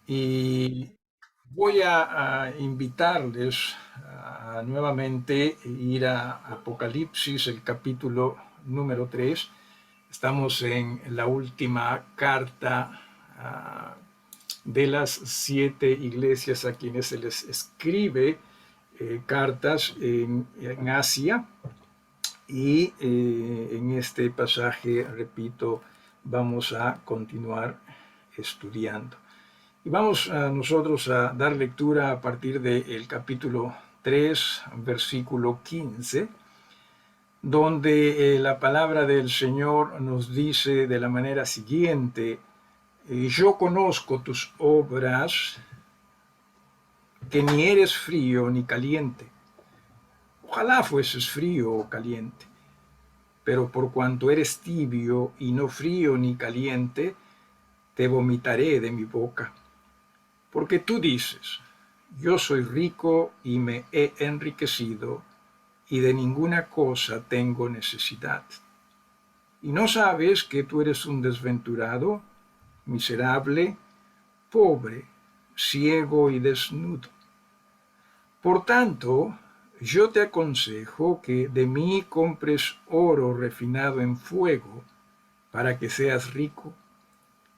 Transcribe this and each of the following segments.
Y voy a invitarles a nuevamente ir a Apocalipsis, el capítulo número 3. Estamos en la última carta de las 7 iglesias a quienes se les escribe cartas en Asia. Y en este pasaje, repito, vamos a continuar estudiando. Y vamos nosotros a dar lectura a partir del capítulo 3, versículo 15, donde la palabra del Señor nos dice de la manera siguiente: yo conozco tus obras, que ni eres frío ni caliente. Ojalá fueses frío o caliente, pero por cuanto eres tibio y no frío ni caliente, te vomitaré de mi boca. Porque tú dices: yo soy rico y me he enriquecido, y de ninguna cosa tengo necesidad. ¿Y no sabes que tú eres un desventurado, miserable, pobre, ciego y desnudo? Por tanto, yo te aconsejo que de mí compres oro refinado en fuego, para que seas rico,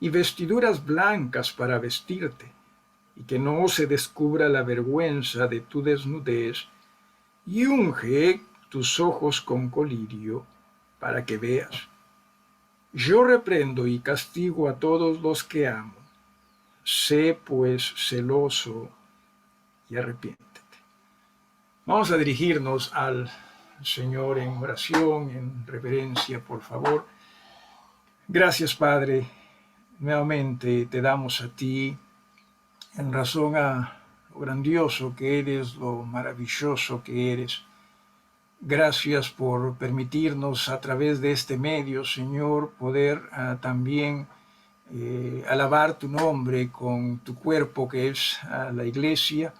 y vestiduras blancas para vestirte, y que no se descubra la vergüenza de tu desnudez, y unge tus ojos con colirio, para que veas. Yo reprendo y castigo a todos los que amo. Sé pues celoso y arrepiéntete. Vamos a dirigirnos al Señor en oración, en reverencia, por favor. Gracias, Padre. Nuevamente te damos a ti, en razón a lo grandioso que eres, lo maravilloso que eres. Gracias por permitirnos a través de este medio, Señor, poder también alabar tu nombre con tu cuerpo, que es la iglesia.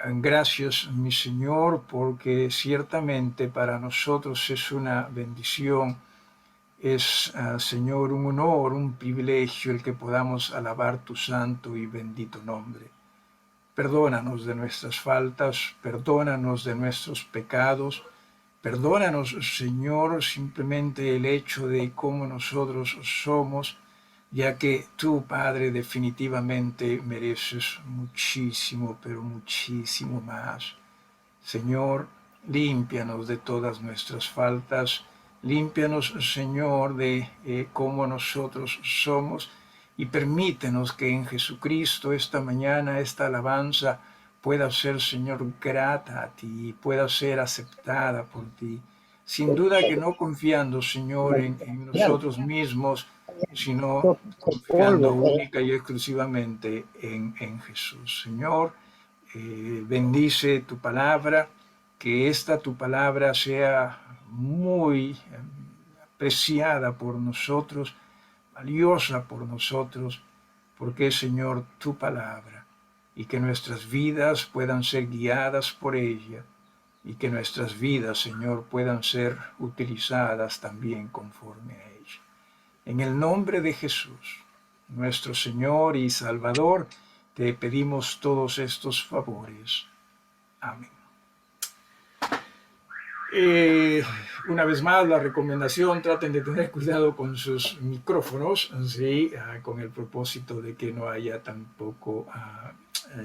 Gracias, mi Señor, porque ciertamente para nosotros es una bendición, es, Señor, un honor, un privilegio el que podamos alabar tu santo y bendito nombre. Perdónanos de nuestras faltas, perdónanos de nuestros pecados, perdónanos, Señor, simplemente el hecho de cómo nosotros somos, ya que tú, Padre, definitivamente mereces muchísimo, pero muchísimo más. Señor, límpianos de todas nuestras faltas, límpianos, Señor, de cómo nosotros somos, y permítenos que en Jesucristo esta mañana esta alabanza pueda ser, Señor, grata a ti, pueda ser aceptada por ti. Sin duda que no confiando, Señor, en nosotros mismos, sino confiando única y exclusivamente en Jesús. Señor, bendice tu palabra, que esta tu palabra sea muy apreciada por nosotros, valiosa por nosotros, porque es, Señor, tu palabra, y que nuestras vidas puedan ser guiadas por ella, y que nuestras vidas, Señor, puedan ser utilizadas también conforme a ella. En el nombre de Jesús, nuestro Señor y Salvador, te pedimos todos estos favores. Amén. Una vez más, la recomendación: traten de tener cuidado con sus micrófonos, ¿sí? Con el propósito de que no haya tampoco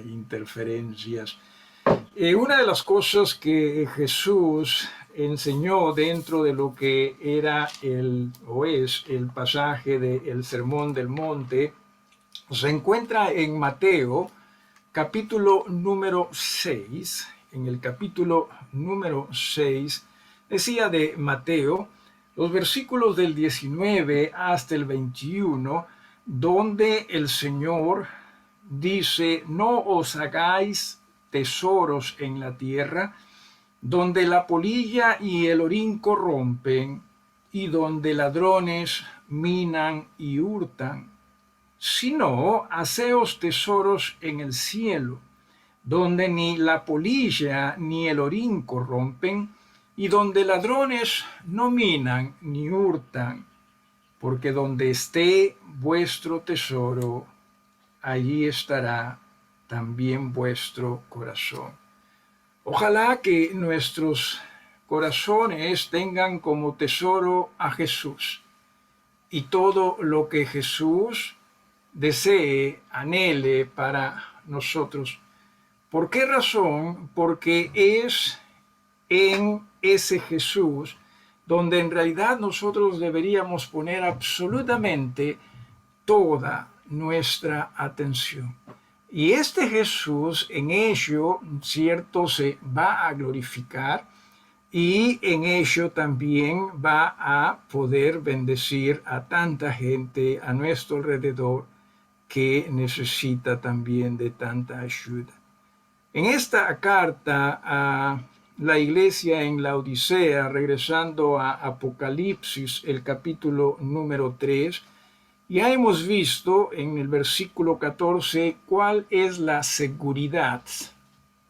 interferencias. Una de las cosas que Jesús enseñó dentro de lo que era o es el pasaje del Sermón del Monte se encuentra en Mateo, capítulo número 6. En el capítulo número 6 decía de Mateo, los versículos del 19 hasta el 21, donde el Señor dice: no os hagáis tesoros en la tierra, donde la polilla y el orín corrompen, y donde ladrones minan y hurtan, sino haceos tesoros en el cielo, donde ni la polilla ni el orín corrompen, y donde ladrones no minan ni hurtan, porque donde esté vuestro tesoro, allí estará también vuestro corazón. Ojalá que nuestros corazones tengan como tesoro a Jesús y todo lo que Jesús desee, anhele para nosotros. ¿Por qué razón? Porque es en ese Jesús donde en realidad nosotros deberíamos poner absolutamente toda nuestra atención. Y este Jesús en ello, cierto, se va a glorificar y en ello también va a poder bendecir a tanta gente a nuestro alrededor que necesita también de tanta ayuda. En esta carta a la iglesia en la Odisea, regresando a Apocalipsis, el capítulo número 3, ya hemos visto en el versículo 14 cuál es la seguridad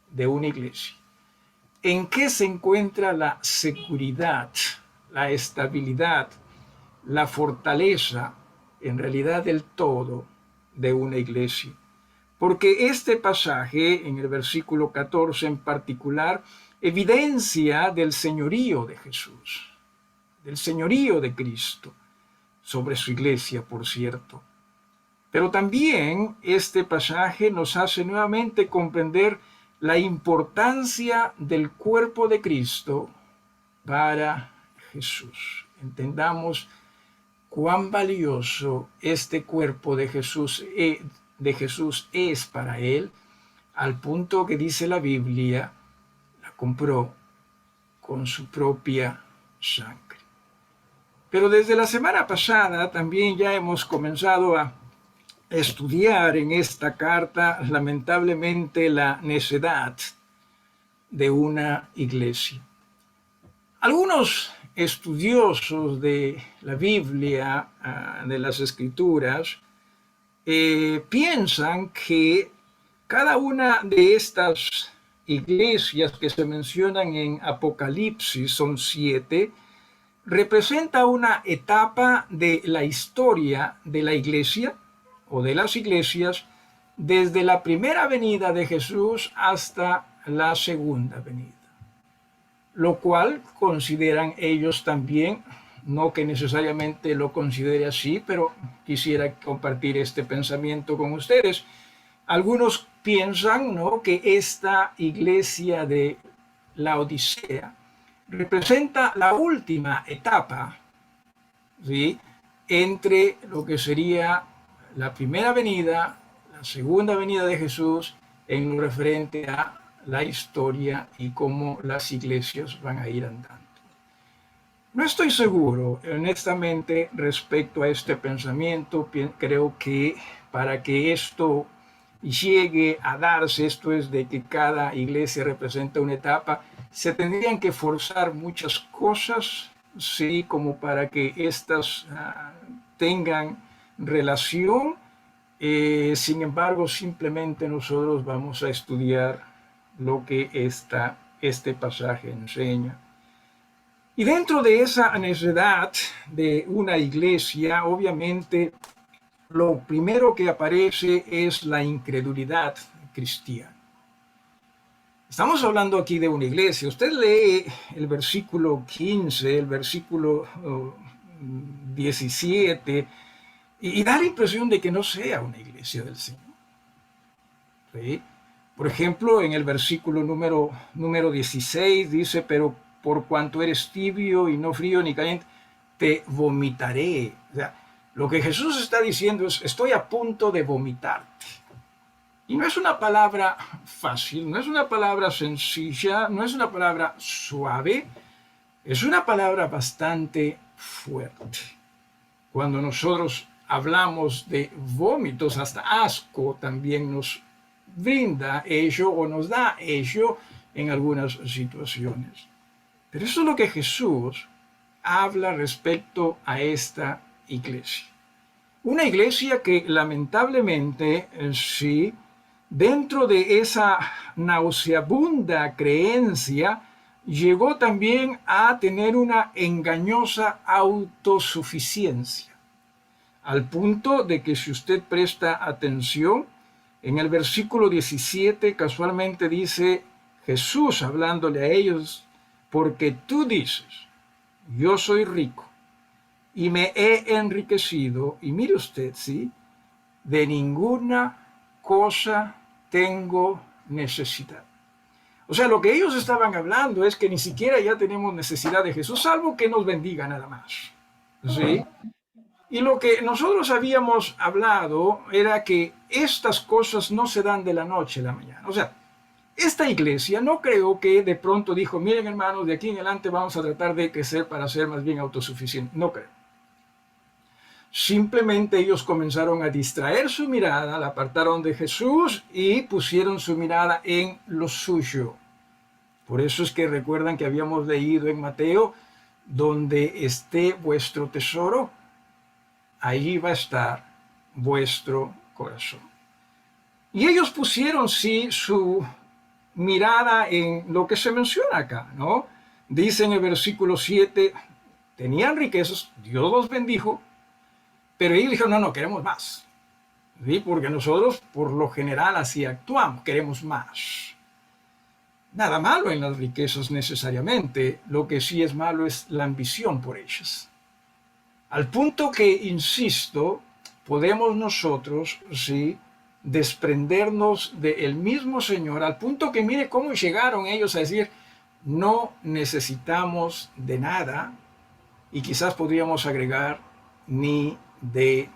de una iglesia. ¿En qué se encuentra la seguridad, la estabilidad, la fortaleza, en realidad del todo, de una iglesia? Porque este pasaje, en el versículo 14 en particular, evidencia del señorío de Jesús, del señorío de Cristo sobre su iglesia, por cierto. Pero también este pasaje nos hace nuevamente comprender la importancia del cuerpo de Cristo para Jesús. Entendamos cuán valioso este cuerpo de Jesús es para él, al punto que dice la Biblia, la compró con su propia sangre. Pero desde la semana pasada también ya hemos comenzado a estudiar en esta carta, lamentablemente, la necedad de una iglesia. Algunos estudiosos de la Biblia, de las Escrituras, piensan que cada una de estas iglesias que se mencionan en Apocalipsis, son 7, representa una etapa de la historia de la iglesia o de las iglesias desde la primera venida de Jesús hasta la segunda venida. Lo cual consideran ellos también, no que necesariamente lo considere así, pero quisiera compartir este pensamiento con ustedes. Algunos piensan, ¿no?, que esta iglesia de la Odisea representa la última etapa, ¿sí?, entre lo que sería la primera venida, la segunda venida de Jesús, en lo referente a la historia y cómo las iglesias van a ir andando. No estoy seguro, honestamente, respecto a este pensamiento. Creo que para que esto llegue a darse, esto es de que cada iglesia representa una etapa, se tendrían que forzar muchas cosas, sí, como para que estas tengan relación. Sin embargo, simplemente nosotros vamos a estudiar lo que este pasaje enseña. Y dentro de esa necedad de una iglesia, obviamente, lo primero que aparece es la incredulidad cristiana. Estamos hablando aquí de una iglesia. Usted lee el versículo 15, el versículo 17, y da la impresión de que no sea una iglesia del Señor. ¿Sí? Por ejemplo, en el versículo número 16 dice, pero por cuanto eres tibio y no frío ni caliente, te vomitaré. O sea, lo que Jesús está diciendo es, estoy a punto de vomitarte. Y no es una palabra fácil, no es una palabra sencilla, no es una palabra suave, es una palabra bastante fuerte. Cuando nosotros hablamos de vómitos, hasta asco también nos brinda ello o nos da ello en algunas situaciones. Pero eso es lo que Jesús habla respecto a esta iglesia. Una iglesia que lamentablemente, sí, dentro de esa nauseabunda creencia, llegó también a tener una engañosa autosuficiencia. al punto de que si usted presta atención, en el versículo 17 casualmente dice Jesús hablándole a ellos, porque tú dices, yo soy rico y me he enriquecido, y mire usted, ¿sí? De ninguna cosa tengo necesidad. O sea, lo que ellos estaban hablando es que ni siquiera ya tenemos necesidad de Jesús, salvo que nos bendiga nada más. ¿Sí? Y lo que nosotros habíamos hablado era que estas cosas no se dan de la noche a la mañana. O sea, esta iglesia no creo que de pronto dijo, miren hermanos, de aquí en adelante vamos a tratar de crecer para ser más bien autosuficientes. No creo. Simplemente ellos comenzaron a distraer su mirada, la apartaron de Jesús y pusieron su mirada en lo suyo. Por eso es que recuerdan que habíamos leído en Mateo, donde esté vuestro tesoro, allí va a estar vuestro corazón. Y ellos pusieron, sí, su mirada en lo que se menciona acá, ¿no? Dice en el versículo 7, tenían riquezas, Dios los bendijo, pero ellos dijeron, no, queremos más. ¿Sí? Porque nosotros, por lo general, así actuamos, queremos más. Nada malo en las riquezas necesariamente, lo que sí es malo es la ambición por ellas. Al punto que, insisto, podemos nosotros, sí, desprendernos del mismo Señor, al punto que mire cómo llegaron ellos a decir, no necesitamos de nada, y quizás podríamos agregar, ni de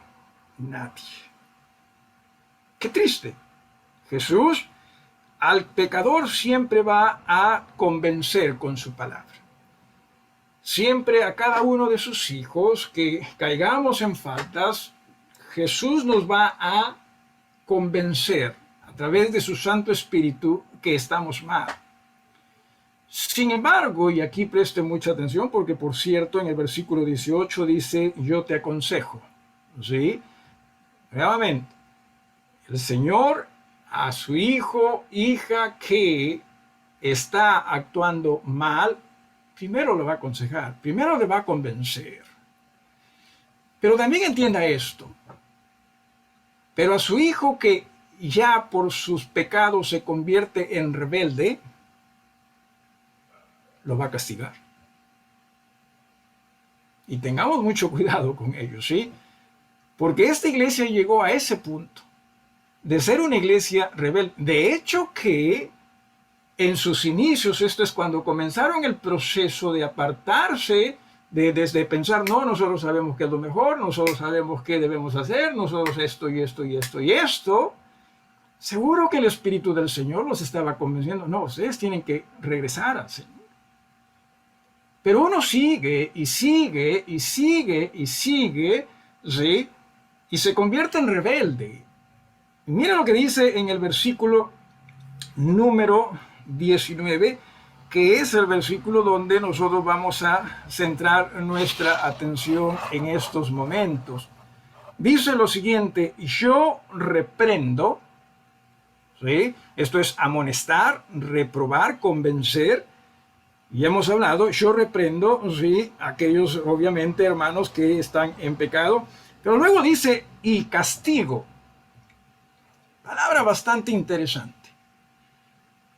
nadie. Qué triste. Jesús al pecador siempre va a convencer con su palabra. Siempre a cada uno de sus hijos que caigamos en faltas, Jesús nos va a convencer a través de su Santo Espíritu que estamos mal. Sin embargo, y aquí preste mucha atención porque por cierto en el versículo 18 dice, yo te aconsejo. ¿Sí? Nuevamente, el Señor a su hijo, hija que está actuando mal, primero lo va a aconsejar, primero le va a convencer. Pero también entienda esto. Pero a su hijo que ya por sus pecados se convierte en rebelde, lo va a castigar. Y tengamos mucho cuidado con ello, ¿sí? Porque esta iglesia llegó a ese punto de ser una iglesia rebelde. De hecho que en sus inicios, esto es cuando comenzaron el proceso de apartarse, desde pensar, no, nosotros sabemos qué es lo mejor, nosotros sabemos qué debemos hacer, nosotros esto y esto y esto y esto, seguro que el Espíritu del Señor los estaba convenciendo, no, ustedes tienen que regresar al Señor. Pero uno sigue y sigue y sigue y sigue, ¿sí? Y se convierte en rebelde. Y mira lo que dice en el versículo número 19, que es el versículo donde nosotros vamos a centrar nuestra atención en estos momentos. Dice lo siguiente, yo reprendo, ¿sí? Esto es amonestar, reprobar, convencer, y hemos hablado, yo reprendo, ¿sí? Aquellos obviamente hermanos que están en pecado, pero luego dice, y castigo, palabra bastante interesante.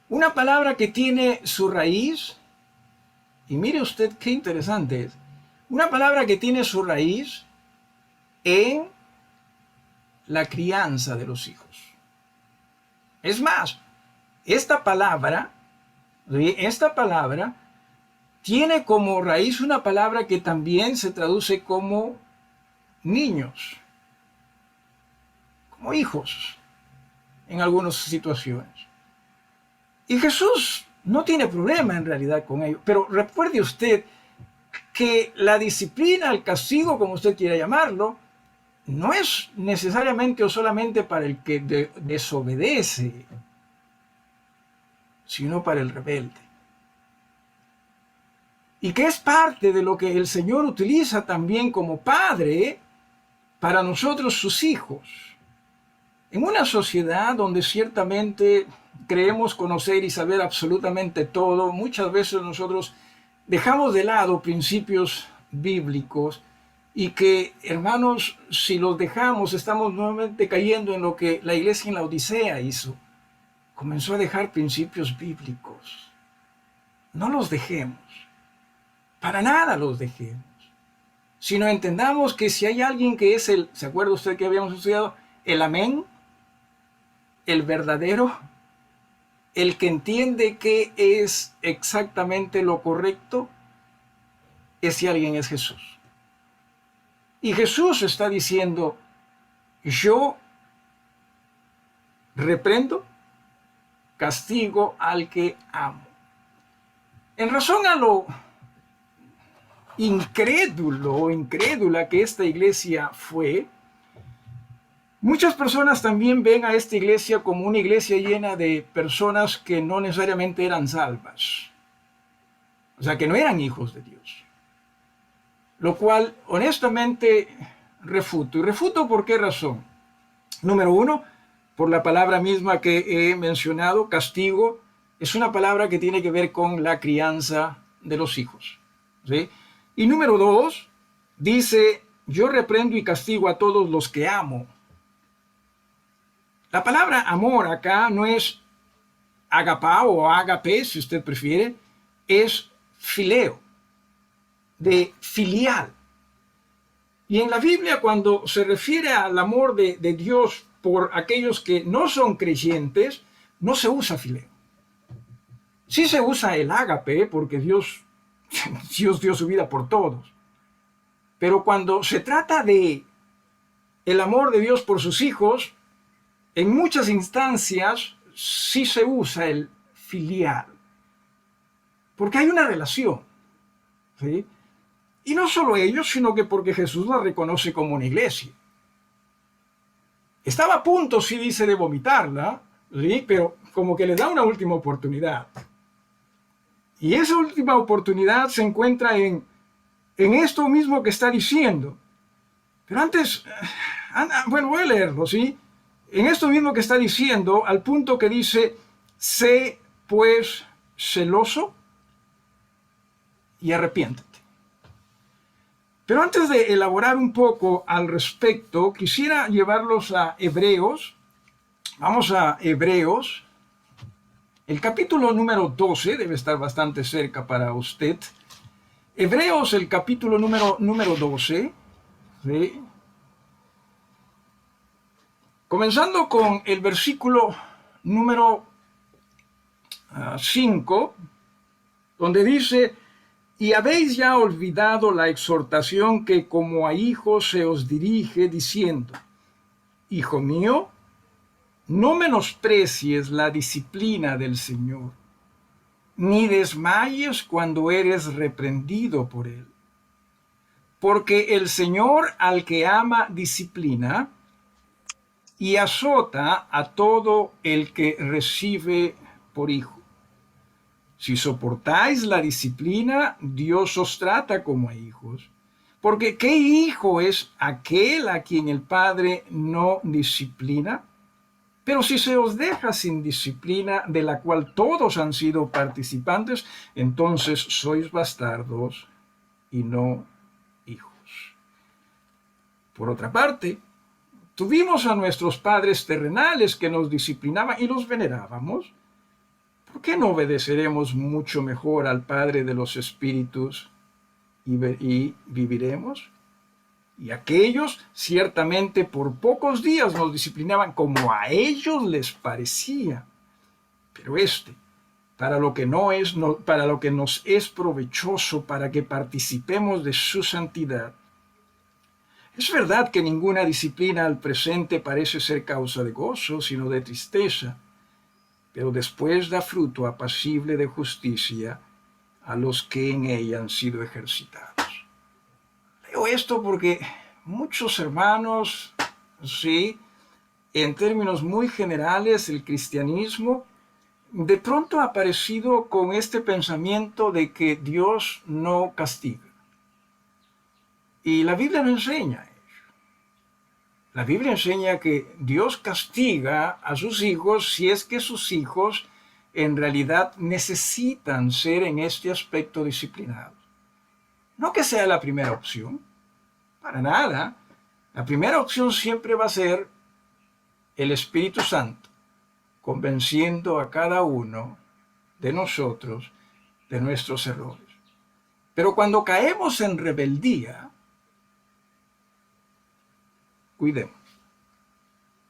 Una palabra que tiene su raíz, y mire usted qué interesante es, una palabra que tiene su raíz en la crianza de los hijos. Es más, esta palabra tiene como raíz una palabra que también se traduce como niños, como hijos, en algunas situaciones. Y Jesús no tiene problema en realidad con ello. Pero recuerde usted que la disciplina, el castigo, como usted quiera llamarlo, no es necesariamente o solamente para el que desobedece, sino para el rebelde. Y que es parte de lo que el Señor utiliza también como Padre para nosotros sus hijos. En una sociedad donde ciertamente creemos conocer y saber absolutamente todo, muchas veces nosotros dejamos de lado principios bíblicos Y que, hermanos, si los dejamos, estamos nuevamente cayendo en lo que la iglesia en la Odisea hizo. Comenzó a dejar principios bíblicos. No los dejemos. Para nada los dejemos. Sino entendamos que si hay alguien que es ¿se acuerda usted que habíamos estudiado? El amén, el verdadero, el que entiende que es exactamente lo correcto, ese alguien es Jesús. Y Jesús está diciendo, yo reprendo, castigo al que amo. En razón a lo incrédulo o incrédula que esta iglesia fue, muchas personas también ven a esta iglesia como una iglesia llena de personas que no necesariamente eran salvas. O sea, que no eran hijos de Dios. Lo cual, honestamente, refuto. ¿Y refuto por qué razón? Número uno, por la palabra misma que he mencionado, castigo, es una palabra que tiene que ver con la crianza de los hijos. ¿Sí? Y número dos, dice, yo reprendo y castigo a todos los que amo. La palabra amor acá no es agapao o agape, si usted prefiere, es fileo, de filial. Y en la Biblia, cuando se refiere al amor de Dios por aquellos que no son creyentes, no se usa fileo. Sí se usa el ágape, porque Dios dio su vida por todos. Pero cuando se trata de el amor de Dios por sus hijos, en muchas instancias sí se usa el filial. Porque hay una relación. ¿Sí? Y no solo ellos, sino que porque Jesús la reconoce como una iglesia. Estaba a punto, sí dice, de vomitarla, ¿sí? Pero como que le da una última oportunidad. Y esa última oportunidad se encuentra en esto mismo que está diciendo. Pero antes, bueno, voy a leerlo, ¿sí? En esto mismo que está diciendo, al punto que dice, sé pues celoso y arrepiéntete. Pero antes de elaborar un poco al respecto, quisiera llevarlos a Hebreos. Vamos a Hebreos. El capítulo número 12 debe estar bastante cerca para usted. Hebreos, el capítulo número 12. ¿Sí? Comenzando con el versículo número 5, donde dice, y habéis ya olvidado la exhortación que como a hijos se os dirige, diciendo, hijo mío, no menosprecies la disciplina del Señor, ni desmayes cuando eres reprendido por él. Porque el Señor al que ama disciplina y azota a todo el que recibe por hijo. Si soportáis la disciplina, Dios os trata como a hijos. Porque ¿qué hijo es aquel a quien el Padre no disciplina? Pero si se os deja sin disciplina, de la cual todos han sido participantes, entonces sois bastardos y no hijos. Por otra parte, tuvimos a nuestros padres terrenales que nos disciplinaban y los venerábamos. ¿Por qué no obedeceremos mucho mejor al Padre de los Espíritus y viviremos? Y aquellos ciertamente por pocos días nos disciplinaban como a ellos les parecía. Pero para lo que nos es provechoso, para que participemos de su santidad. Es verdad que ninguna disciplina al presente parece ser causa de gozo, sino de tristeza, pero después da fruto apacible de justicia a los que en ella han sido ejercitados. Leo esto porque muchos hermanos, sí, en términos muy generales, el cristianismo de pronto ha aparecido con este pensamiento de que Dios no castiga. Y la Biblia no enseña eso. La Biblia enseña que Dios castiga a sus hijos si es que sus hijos en realidad necesitan ser en este aspecto disciplinados. No que sea la primera opción, Para nada. La primera opción siempre va a ser el Espíritu Santo, convenciendo a cada uno de nosotros de nuestros errores. Pero cuando caemos en rebeldía, cuidemos.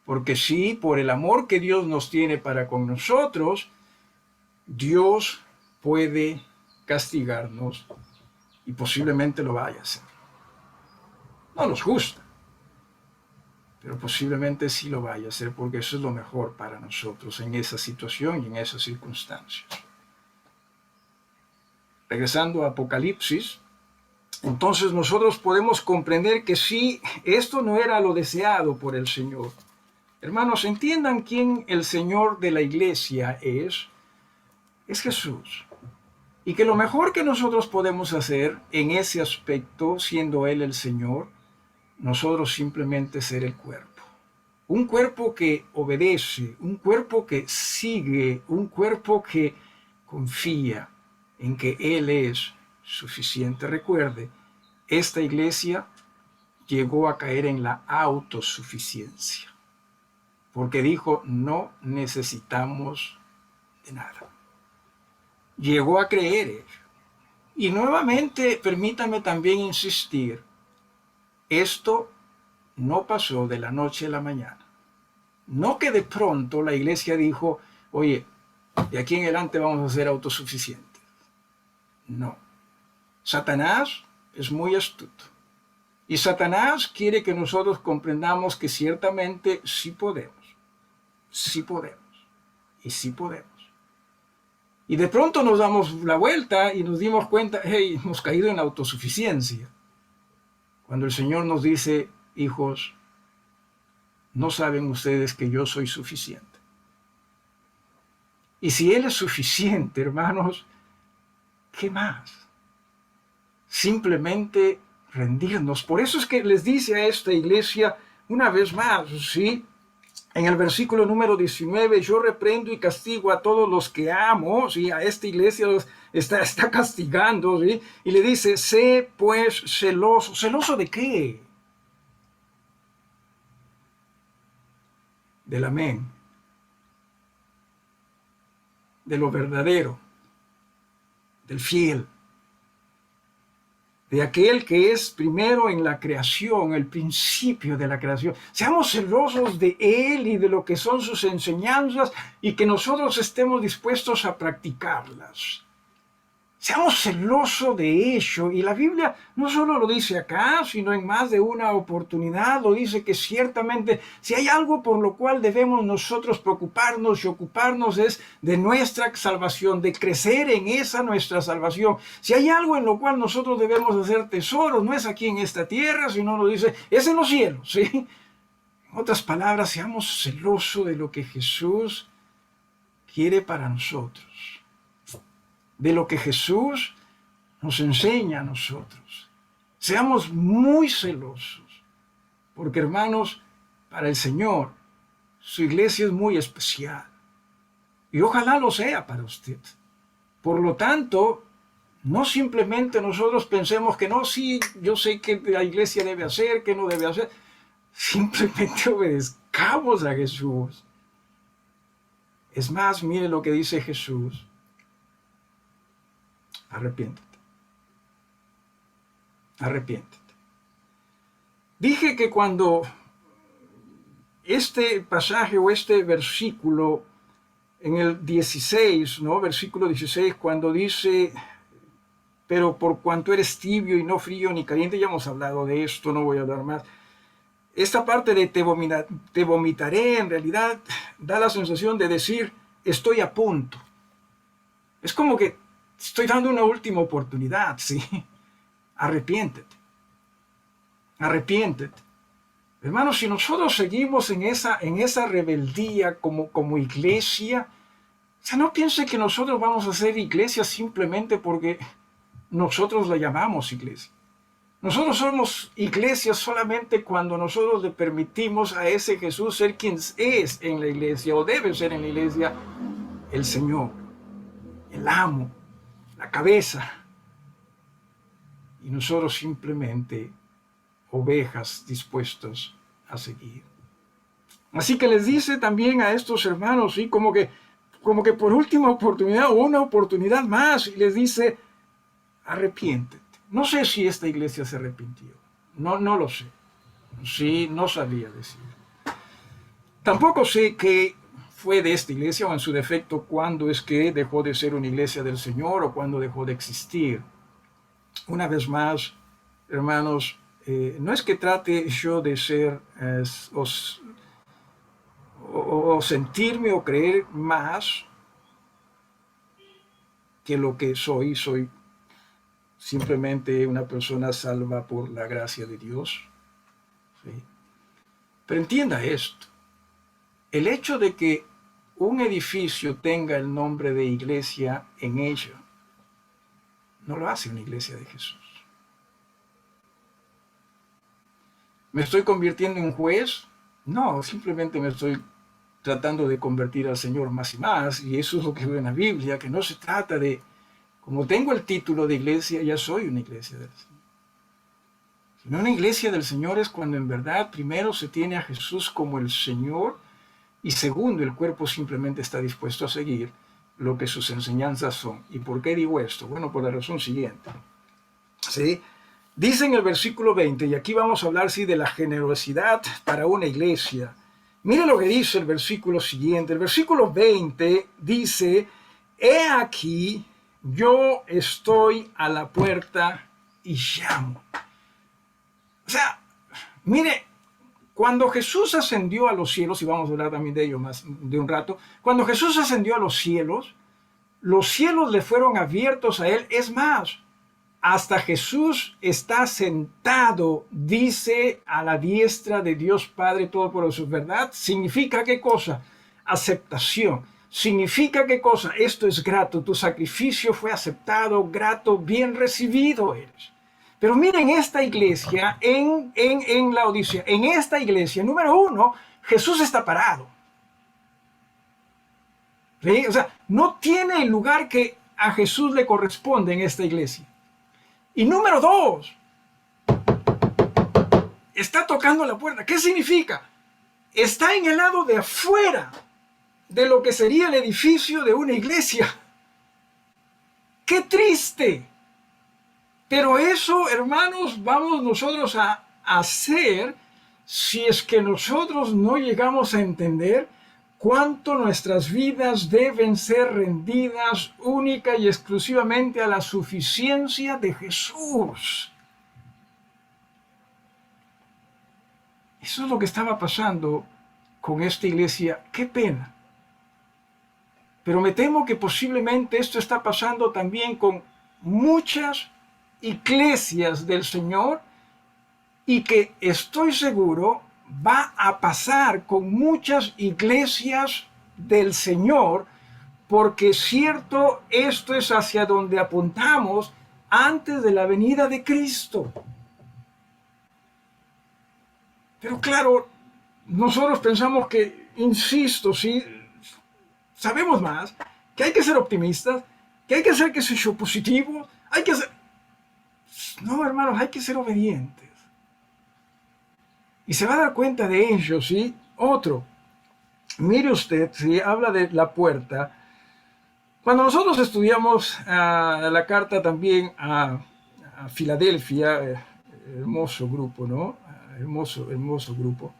Porque sí, por el amor que Dios nos tiene para con nosotros, Dios puede castigarnos y posiblemente lo vaya a hacer. No nos gusta, pero posiblemente sí lo vaya a hacer porque eso es lo mejor para nosotros en esa situación y en esas circunstancias. Regresando a Apocalipsis, entonces nosotros podemos comprender que sí, esto no era lo deseado por el Señor. Hermanos, entiendan quién el Señor de la iglesia es Jesús. Y que lo mejor que nosotros podemos hacer en ese aspecto, siendo Él el Señor, nosotros simplemente ser el cuerpo. Un cuerpo que obedece, un cuerpo que sigue, un cuerpo que confía en que Él es suficiente. Recuerde, esta iglesia llegó a caer en la autosuficiencia, porque dijo, no necesitamos de nada. Llegó a creer ello. Y nuevamente, permítame también insistir, esto no pasó de la noche a la mañana. No que de pronto la iglesia dijo, oye, de aquí en adelante vamos a ser autosuficientes. No. Satanás es muy astuto. Y Satanás quiere que nosotros comprendamos que ciertamente sí podemos. Sí podemos. Y sí podemos. Y de pronto nos damos la vuelta y nos dimos cuenta, hey, hemos caído en la autosuficiencia. Cuando el Señor nos dice, hijos, ¿no saben ustedes que yo soy suficiente? Y si Él es suficiente, hermanos, ¿qué más? Simplemente rendirnos. Por eso es que les dice a esta iglesia una vez más, ¿sí? En el versículo número 19, yo reprendo y castigo a todos los que amo, ¿sí? A esta iglesia los está castigando, ¿sí? Y le dice, sé pues celoso. ¿Celoso de qué? Del amén, de lo verdadero, del fiel, de aquel que es primero en la creación, el principio de la creación. Seamos celosos de Él y de lo que son sus enseñanzas y que nosotros estemos dispuestos a practicarlas. Seamos celosos de ello. Y la Biblia no solo lo dice acá, sino en más de una oportunidad lo dice que ciertamente si hay algo por lo cual debemos nosotros preocuparnos y ocuparnos es de nuestra salvación, de crecer en esa nuestra salvación. Si hay algo en lo cual nosotros debemos hacer tesoros, no es aquí en esta tierra, sino lo dice, es en los cielos, ¿sí? En otras palabras, seamos celosos de lo que Jesús quiere para nosotros, de lo que Jesús nos enseña a nosotros. Seamos muy celosos, porque hermanos, para el Señor, su iglesia es muy especial. Y ojalá lo sea para usted. Por lo tanto, no simplemente nosotros pensemos que no, sí, yo sé que la iglesia debe hacer, que no debe hacer. Simplemente obedezcamos a Jesús. Es más, mire lo que dice Jesús. Arrepiéntete. Arrepiéntete. Dije que cuando este pasaje o este versículo en el 16, ¿no? Versículo 16, cuando dice, pero por cuanto eres tibio y no frío ni caliente, ya hemos hablado de esto, no voy a hablar más. Esta parte de te vomitaré, en realidad da la sensación de decir, estoy a punto. Es como que estoy dando una última oportunidad, ¿sí? Arrepiéntete. Arrepiéntete. Hermanos, si nosotros seguimos en esa rebeldía como iglesia, o sea, no piense que nosotros vamos a hacer iglesia simplemente porque nosotros la llamamos iglesia. Nosotros somos iglesia solamente cuando nosotros le permitimos a ese Jesús ser quien es en la iglesia o debe ser en la iglesia, el Señor, el amo, la cabeza. Y nosotros simplemente ovejas dispuestas a seguir. Así que les dice también a estos hermanos, ¿sí? como que por última oportunidad o una oportunidad más, y les dice, arrepiéntete. No sé si esta iglesia se arrepintió, no lo sé, sí, no sabía decir. Tampoco sé qué fue de esta iglesia o en su defecto cuándo es que dejó de ser una iglesia del Señor o cuándo dejó de existir. Una vez más, hermanos, no es que trate yo de ser o sentirme o creer más que lo que soy simplemente una persona salva por la gracia de Dios. ¿Sí? Pero entienda esto, el hecho de que un edificio tenga el nombre de iglesia en ello, no lo hace una iglesia de Jesús. ¿Me estoy convirtiendo en juez? No, simplemente me estoy tratando de convertir al Señor más y más, y eso es lo que veo en la Biblia, que no se trata de, como tengo el título de iglesia, ya soy una iglesia del Señor. Sino una iglesia del Señor es cuando en verdad primero se tiene a Jesús como el Señor y segundo el cuerpo simplemente está dispuesto a seguir lo que sus enseñanzas son. ¿Y por qué digo esto? Bueno, por la razón siguiente. ¿Sí? Dice en el versículo 20, y aquí vamos a hablar sí, de la generosidad para una iglesia. Mire lo que dice el versículo siguiente. El versículo 20 dice, he aquí, yo estoy a la puerta y llamo. O sea, mire, cuando Jesús ascendió a los cielos, y vamos a hablar también de ello más de un rato, cuando Jesús ascendió a los cielos le fueron abiertos a él. Es más, hasta Jesús está sentado, dice, a la diestra de Dios Padre Todopoderoso. ¿Verdad? ¿Significa qué cosa? Aceptación. ¿Significa qué cosa? Esto es grato. Tu sacrificio fue aceptado, grato, bien recibido eres. Pero miren esta iglesia en la Odisea. En esta iglesia, número uno, Jesús está parado. ¿Sí? O sea, no tiene el lugar que a Jesús le corresponde en esta iglesia. Y número dos, está tocando la puerta. ¿Qué significa? Está en el lado de afuera de lo que sería el edificio de una iglesia. ¡Qué triste! Pero eso, hermanos, vamos nosotros a hacer si es que nosotros no llegamos a entender cuánto nuestras vidas deben ser rendidas única y exclusivamente a la suficiencia de Jesús. Eso es lo que estaba pasando con esta iglesia. ¡Qué pena! Pero me temo que posiblemente esto está pasando también con muchas iglesias del Señor y que estoy seguro va a pasar con muchas iglesias del Señor, porque cierto, esto es hacia donde apuntamos antes de la venida de Cristo. Pero claro, nosotros pensamos que, insisto, sí, sabemos más, que hay que ser optimistas, que hay que ser, qué sé yo, positivos, hay que ser... No, hermanos, hay que ser obedientes. Y se va a dar cuenta de ello, ¿sí? Otro, mire usted, si habla de la puerta, cuando nosotros estudiamos la carta también a Filadelfia, hermoso grupo, ¿no? Hermoso grupo.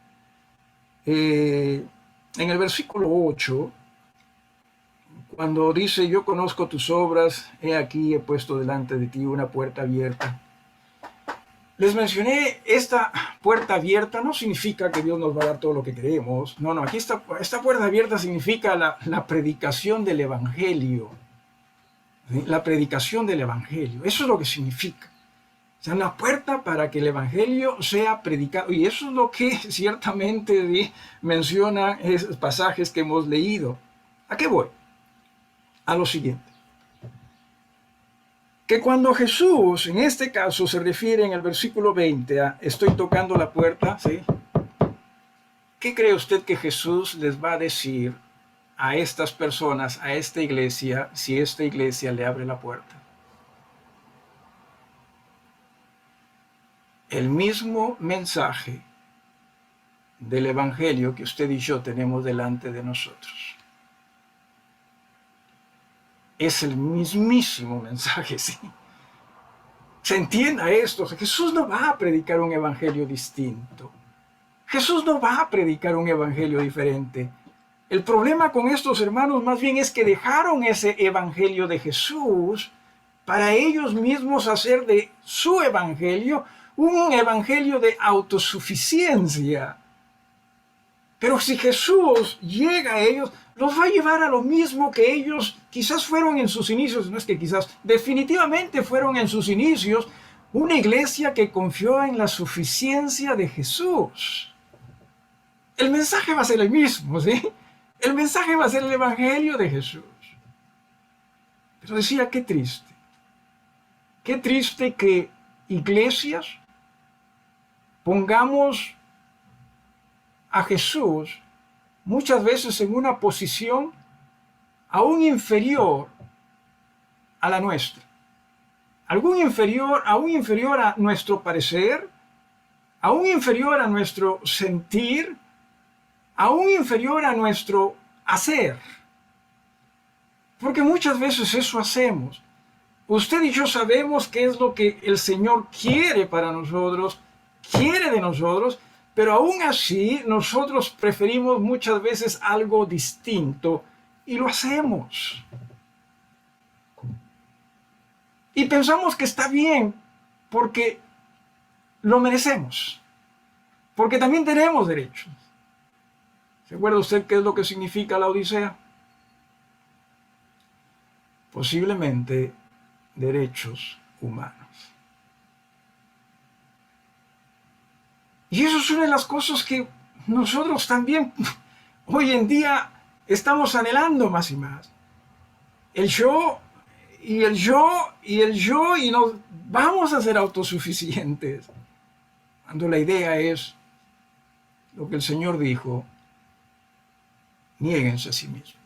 En el versículo 8, cuando dice, yo conozco tus obras, he aquí, he puesto delante de ti una puerta abierta. Les mencioné, esta puerta abierta no significa que Dios nos va a dar todo lo que queremos. No, aquí esta puerta abierta significa la predicación del Evangelio. ¿Sí? La predicación del Evangelio. Eso es lo que significa. O sea, una puerta para que el Evangelio sea predicado. Y eso es lo que ciertamente ¿sí? menciona esos pasajes que hemos leído. ¿A qué voy? A lo siguiente. Que cuando Jesús, en este caso, se refiere en el versículo 20 a estoy tocando la puerta, ¿sí? ¿Qué cree usted que Jesús les va a decir a estas personas, a esta iglesia, si esta iglesia le abre la puerta? el mismo mensaje del Evangelio que usted y yo tenemos delante de nosotros. Es el mismísimo mensaje, sí. Se entienda esto, Jesús no va a predicar un evangelio distinto. Jesús no va a predicar un evangelio diferente. El problema con estos hermanos más bien es que dejaron ese evangelio de Jesús para ellos mismos hacer de su evangelio un evangelio de autosuficiencia. Pero si Jesús llega a ellos, los va a llevar a lo mismo que ellos quizás fueron en sus inicios, no es que quizás, definitivamente fueron en sus inicios, una iglesia que confió en la suficiencia de Jesús. El mensaje va a ser el mismo, ¿sí? El mensaje va a ser el evangelio de Jesús. Pero decía, qué triste que iglesias pongamos a Jesús muchas veces en una posición aún inferior a la nuestra. Aún inferior a nuestro parecer, aún inferior a nuestro sentir, aún inferior a nuestro hacer. Porque muchas veces eso hacemos. Usted y yo sabemos qué es lo que el Señor quiere para nosotros, quiere de nosotros, pero aún así nosotros preferimos muchas veces algo distinto y lo hacemos. Y pensamos que está bien porque lo merecemos, porque también tenemos derechos. ¿Se acuerda usted qué es lo que significa la Odisea? Posiblemente derechos humanos. Y eso es una de las cosas que nosotros también hoy en día estamos anhelando más y más. El yo y el yo y el yo, y nos vamos a ser autosuficientes. Cuando la idea es lo que el Señor dijo: niéguense a sí mismos.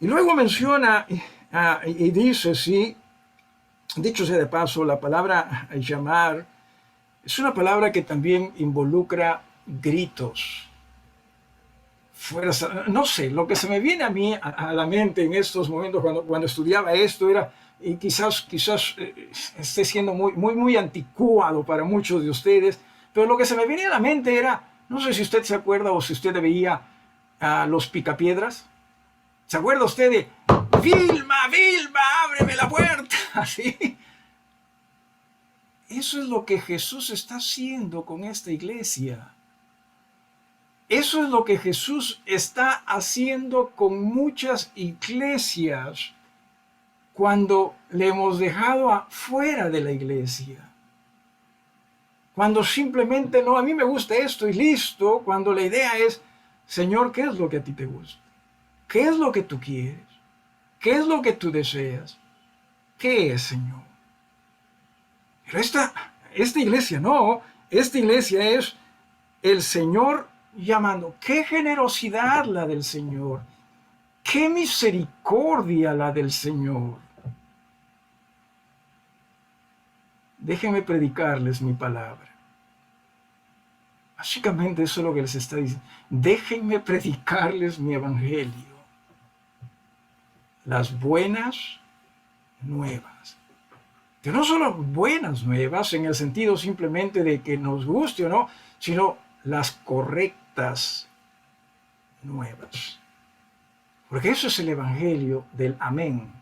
Y luego menciona y dice, sí, dicho sea de paso, la palabra llamar es una palabra que también involucra gritos, fuerza. No sé, lo que se me viene a mí a la mente en estos momentos cuando estudiaba esto era, y quizás esté siendo muy anticuado para muchos de ustedes, pero lo que se me viene a la mente era, no sé si usted se acuerda o si usted veía a los Picapiedras. ¿Se acuerda usted de Vilma, ábreme la puerta? ¿Sí? Eso es lo que Jesús está haciendo con esta iglesia. Eso es lo que Jesús está haciendo con muchas iglesias cuando le hemos dejado afuera de la iglesia. Cuando simplemente no, a mí me gusta esto y listo, cuando la idea es, Señor, ¿qué es lo que a ti te gusta? ¿Qué es lo que tú quieres? ¿Qué es lo que tú deseas? ¿Qué es, Señor? Pero esta iglesia no, esta iglesia es el Señor llamando. ¡Qué generosidad la del Señor! ¡Qué misericordia la del Señor! Déjenme predicarles mi palabra. Básicamente eso es lo que les está diciendo. Déjenme predicarles mi evangelio. Las buenas nuevas. Que no solo buenas nuevas en el sentido simplemente de que nos guste o no, sino las correctas nuevas. Porque eso es el evangelio del amén.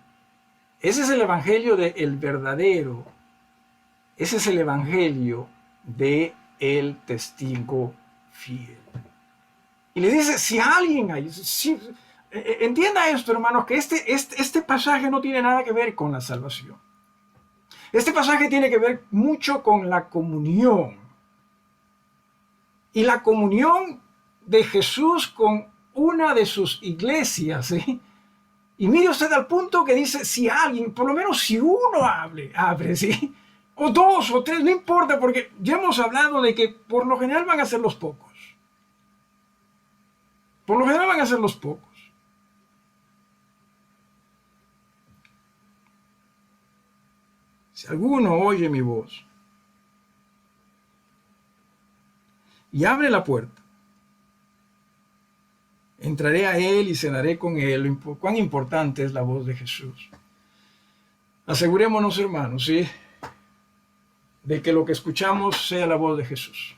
Ese es el evangelio del verdadero. Ese es el evangelio del testigo fiel. Y le dice, si alguien hay, entienda esto, hermanos, que este pasaje no tiene nada que ver con la salvación. Este pasaje tiene que ver mucho con la comunión. Y la comunión de Jesús con una de sus iglesias, ¿sí? Y mire usted al punto que dice, si alguien, por lo menos si uno abre, ¿sí? O dos o tres, no importa, porque ya hemos hablado de que por lo general van a ser los pocos. Por lo general van a ser los pocos. Si alguno oye mi voz y abre la puerta, entraré a él y cenaré con él. Cuán importante es la voz de Jesús. Asegurémonos, hermanos, ¿sí?, de que lo que escuchamos sea la voz de Jesús.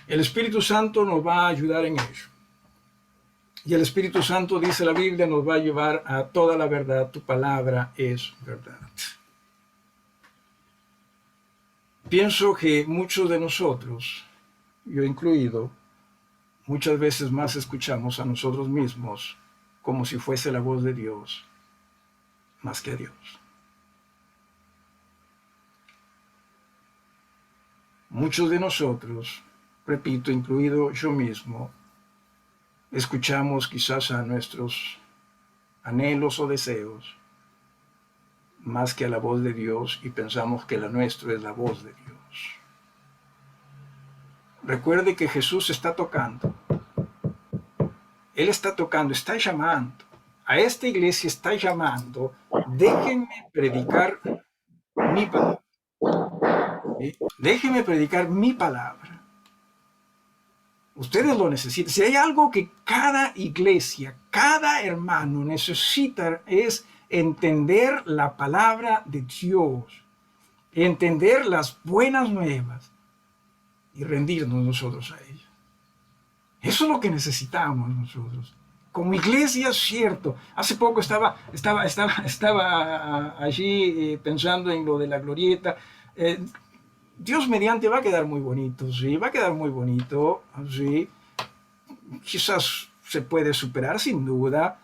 El Espíritu Santo nos va a ayudar en ello. Y el Espíritu Santo, dice la Biblia, nos va a llevar a toda la verdad. Tu palabra es verdad. Pienso que muchos de nosotros, yo incluido, muchas veces más escuchamos a nosotros mismos como si fuese la voz de Dios, más que a Dios. Muchos de nosotros, repito, incluido yo mismo, escuchamos quizás a nuestros anhelos o deseos más que a la voz de Dios y pensamos que la nuestra es la voz de Dios. Recuerde que Jesús está tocando. Él está tocando, está llamando. A esta iglesia está llamando. Déjenme predicar mi palabra. ¿Sí? Déjenme predicar mi palabra. Ustedes lo necesitan. Si hay algo que cada iglesia, cada hermano necesita, es entender la palabra de Dios, entender las buenas nuevas y rendirnos nosotros a ella. Eso es lo que necesitamos nosotros. Como iglesia, cierto. Hace poco estaba allí pensando en lo de la glorieta. Dios mediante va a quedar muy bonito, sí, va a quedar muy bonito, sí. Quizás se puede superar sin duda.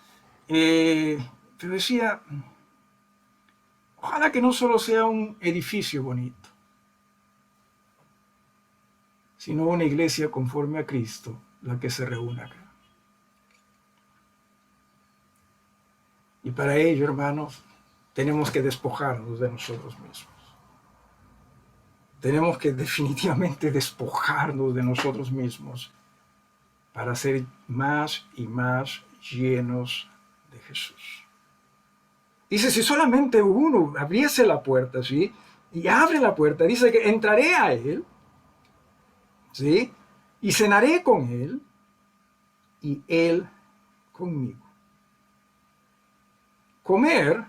Pero decía, ojalá que no solo sea un edificio bonito, sino una iglesia conforme a Cristo, la que se reúne acá. Y para ello, hermanos, tenemos que despojarnos de nosotros mismos. Tenemos que definitivamente despojarnos de nosotros mismos para ser más y más llenos de Jesús. Dice, si solamente uno abriese la puerta, ¿sí?, y abre la puerta, dice que entraré a él, ¿sí?, y cenaré con él, y él conmigo. Comer,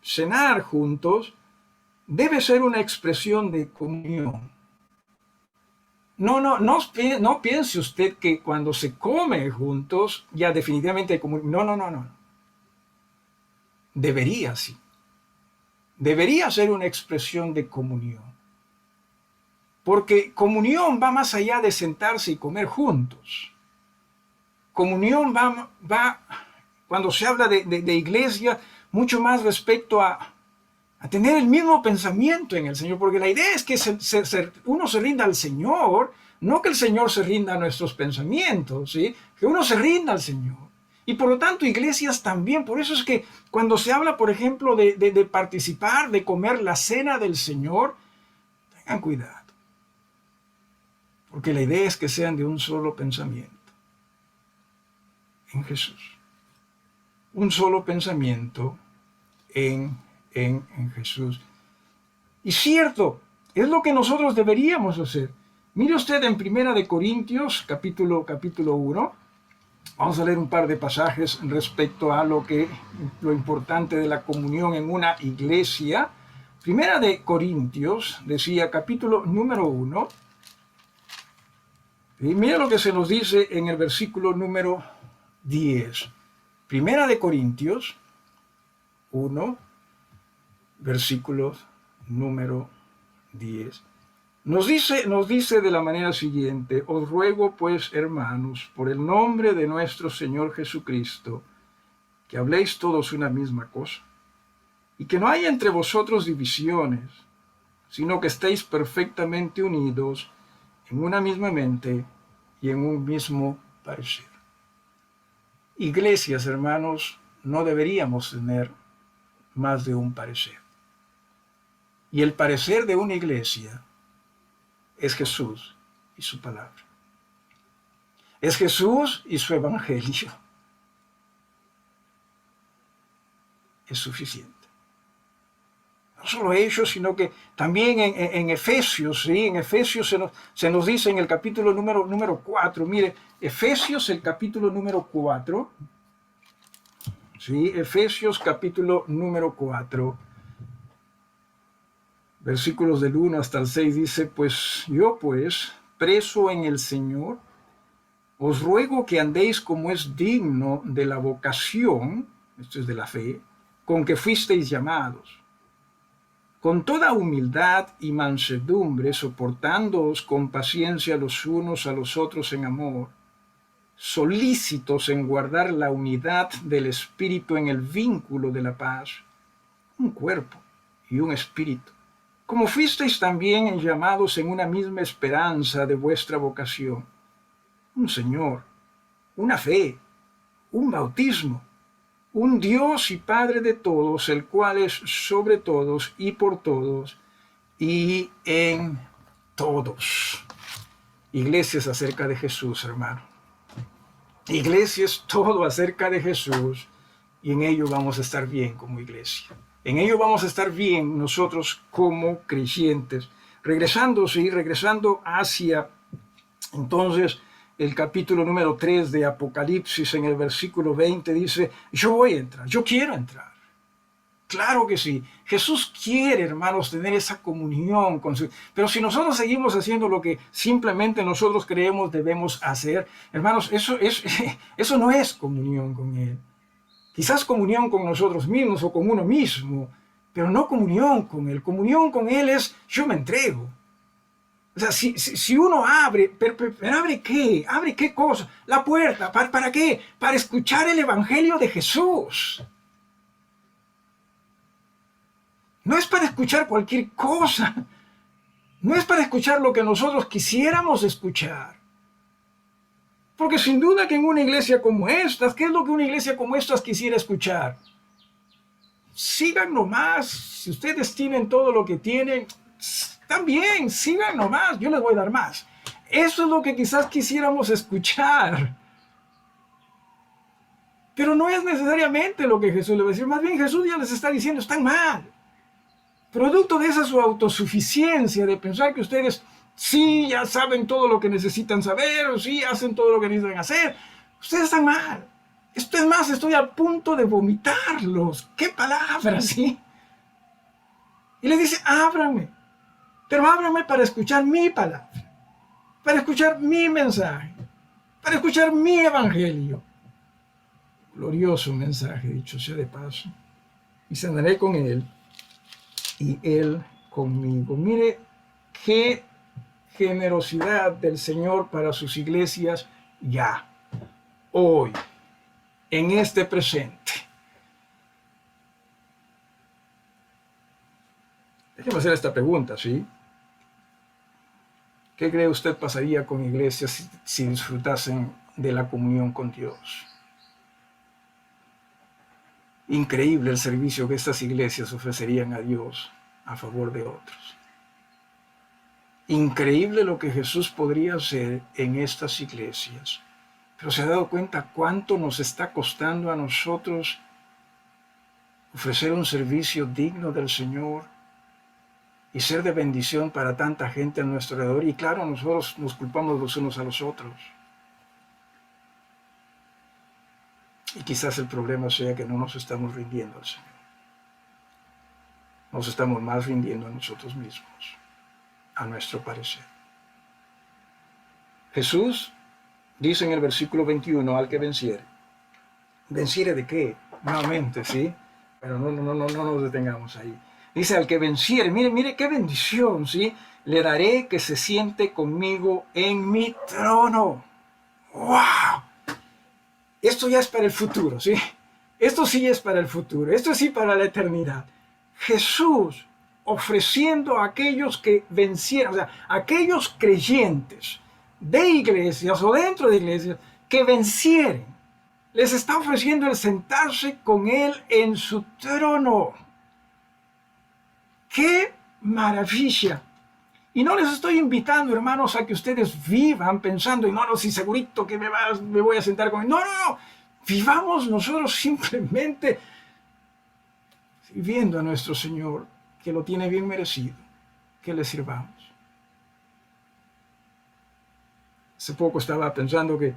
cenar juntos, debe ser una expresión de comunión. No piense usted que cuando se come juntos, ya definitivamente hay comunión. No. Debería, sí. Debería ser una expresión de comunión. Porque comunión va más allá de sentarse y comer juntos. Comunión va cuando se habla de iglesia, mucho más respecto a tener el mismo pensamiento en el Señor, porque la idea es que uno se rinda al Señor, no que el Señor se rinda a nuestros pensamientos, ¿sí?, que uno se rinda al Señor. Y por lo tanto, iglesias también. Por eso es que cuando se habla, por ejemplo, de participar, de comer la cena del Señor, tengan cuidado, porque la idea es que sean de un solo pensamiento en Jesús. Un solo pensamiento en Jesús. Y cierto, es lo que nosotros deberíamos hacer. Mire usted en Primera de Corintios, capítulo 1. Vamos a leer un par de pasajes respecto a lo importante de la comunión en una iglesia. Primera de Corintios, decía, capítulo número 1. Y mire lo que se nos dice en el versículo número 10. Primera de Corintios 1, versículo número 10. Nos dice de la manera siguiente: os ruego pues, hermanos, por el nombre de nuestro Señor Jesucristo, que habléis todos una misma cosa, y que no haya entre vosotros divisiones, sino que estéis perfectamente unidos en una misma mente y en un mismo parecer. Iglesias, hermanos, no deberíamos tener más de un parecer. Y el parecer de una iglesia es Jesús y su palabra. Es Jesús y su evangelio. Es suficiente. No solo Hechos, sino que también en Efesios, ¿sí? En Efesios se nos dice en el capítulo número 4, mire, Efesios el capítulo número 4, ¿sí? Efesios capítulo número 4, versículos del 1 hasta el 6 dice, pues yo pues, preso en el Señor, os ruego que andéis como es digno de la vocación, esto es de la fe, con que fuisteis llamados, con toda humildad y mansedumbre, soportándoos con paciencia los unos a los otros en amor, solícitos en guardar la unidad del Espíritu en el vínculo de la paz, un cuerpo y un espíritu, como fuisteis también llamados en una misma esperanza de vuestra vocación, un Señor, una fe, un bautismo, un Dios y Padre de todos, el cual es sobre todos y por todos y en todos. Iglesia es acerca de Jesús, hermano. Iglesia es todo acerca de Jesús y en ello vamos a estar bien como iglesia. En ello vamos a estar bien nosotros como creyentes. Regresando hacia entonces el capítulo número 3 de Apocalipsis, en el versículo 20 dice, yo voy a entrar, yo quiero entrar. Claro que sí. Jesús quiere, hermanos, tener esa comunión con su... Pero si nosotros seguimos haciendo lo que simplemente nosotros creemos debemos hacer, hermanos, eso no es comunión con Él. Quizás comunión con nosotros mismos o con uno mismo, pero no comunión con Él. Comunión con Él es yo me entrego. O sea, si uno abre, ¿pero abre qué? ¿Abre qué cosa? La puerta. ¿Para qué? Para escuchar el Evangelio de Jesús. No es para escuchar cualquier cosa. No es para escuchar lo que nosotros quisiéramos escuchar. Porque sin duda que en una iglesia como esta, ¿qué es lo que una iglesia como esta quisiera escuchar? Sigan nomás. Si ustedes tienen todo lo que tienen, también sigan nomás. Yo les voy a dar más. Eso es lo que quizás quisiéramos escuchar. Pero no es necesariamente lo que Jesús les va a decir. Más bien Jesús ya les está diciendo, están mal. Producto de esa su autosuficiencia, de pensar que ustedes sí ya saben todo lo que necesitan saber, o sí hacen todo lo que necesitan hacer, ustedes están mal. Esto es más, estoy a punto de vomitarlos. ¡Qué palabras, sí! Y les dice, ábranme, pero ábranme para escuchar mi palabra, para escuchar mi mensaje, para escuchar mi evangelio. Glorioso mensaje, dicho sea de paso. Y cenaré con Él y Él conmigo. Mire qué generosidad del Señor para sus iglesias ya, hoy, en este presente. Déjeme hacer esta pregunta, ¿sí? ¿Qué cree usted pasaría con iglesias si disfrutasen de la comunión con Dios? Increíble el servicio que estas iglesias ofrecerían a Dios a favor de otros. Increíble lo que Jesús podría hacer en estas iglesias. Pero ¿se ha dado cuenta cuánto nos está costando a nosotros ofrecer un servicio digno del Señor y ser de bendición para tanta gente a nuestro alrededor? Y claro, nosotros nos culpamos los unos a los otros. Y quizás el problema sea que no nos estamos rindiendo al Señor. Nos estamos más rindiendo a nosotros mismos, a nuestro parecer. Jesús dice en el versículo 21, al que venciere. ¿Venciere de qué? Nuevamente, ¿sí? Pero no nos detengamos ahí. Dice, al que venciere, mire qué bendición, ¿sí? Le daré que se siente conmigo en mi trono. ¡Wow! Esto ya es para el futuro, ¿sí? Esto sí es para el futuro, esto sí para la eternidad. Jesús ofreciendo a aquellos que vencieron, o sea, aquellos creyentes de iglesias o dentro de iglesias que vencieren, les está ofreciendo el sentarse con Él en su trono. ¡Qué maravilla! Y no les estoy invitando, hermanos, a que ustedes vivan pensando, y no, si segurito que me voy a sentar con Él. No. Vivamos nosotros simplemente viviendo a nuestro Señor, que lo tiene bien merecido, que le sirvamos. Hace poco estaba pensando que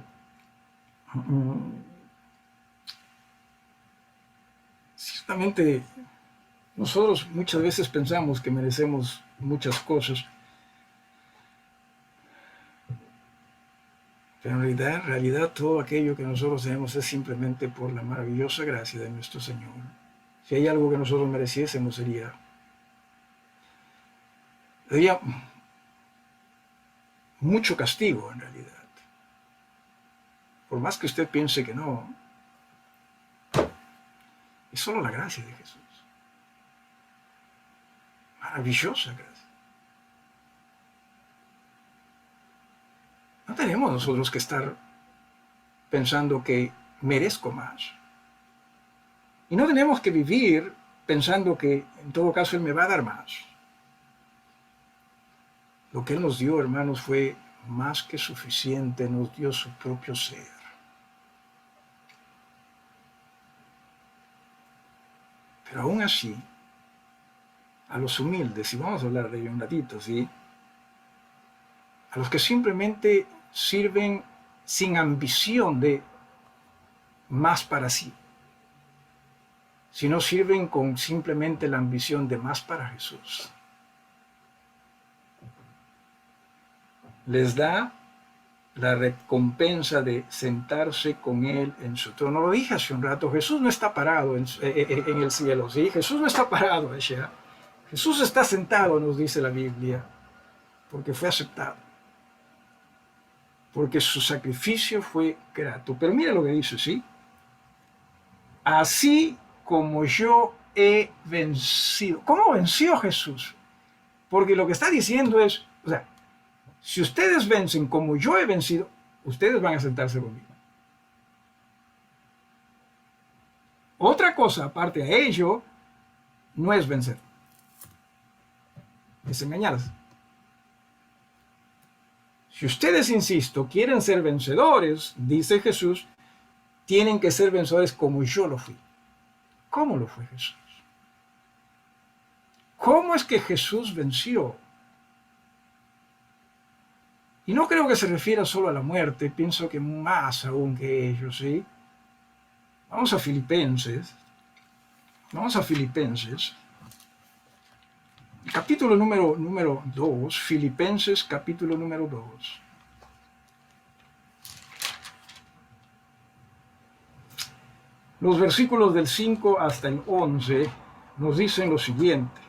ciertamente nosotros muchas veces pensamos que merecemos muchas cosas, pero en realidad todo aquello que nosotros tenemos es simplemente por la maravillosa gracia de nuestro Señor. Si hay algo que nosotros mereciésemos sería mucho castigo en realidad. Por más que usted piense que no, es solo la gracia de Jesús. Maravillosa gracia. No tenemos nosotros que estar pensando que merezco más. Y no tenemos que vivir pensando que en todo caso Él me va a dar más. Lo que Él nos dio, hermanos, fue más que suficiente, nos dio su propio ser. Pero aún así, a los humildes, y vamos a hablar de ello un ratito, ¿sí? A los que simplemente sirven sin ambición de más para sí, sino sirven con simplemente la ambición de más para Jesús. Les da la recompensa de sentarse con Él en su trono. Lo dije hace un rato, Jesús no está parado en el cielo, ¿sí? Jesús no está parado allá. Jesús está sentado, nos dice la Biblia, porque fue aceptado. Porque su sacrificio fue grato. Pero mira lo que dice, ¿sí? Así como yo he vencido. ¿Cómo venció Jesús? Porque lo que está diciendo es, o sea, si ustedes vencen como yo he vencido, ustedes van a sentarse conmigo. Otra cosa, aparte a ello, no es vencer. Es engañarse. Si ustedes, insisto, quieren ser vencedores, dice Jesús, tienen que ser vencedores como yo lo fui. ¿Cómo lo fue Jesús? ¿Cómo es que Jesús venció? Y no creo que se refiera solo a la muerte, pienso que más aún que ellos, ¿sí? Vamos a Filipenses. El capítulo número 2, Filipenses capítulo número 2. Los versículos del 5 hasta el 11 nos dicen lo siguiente.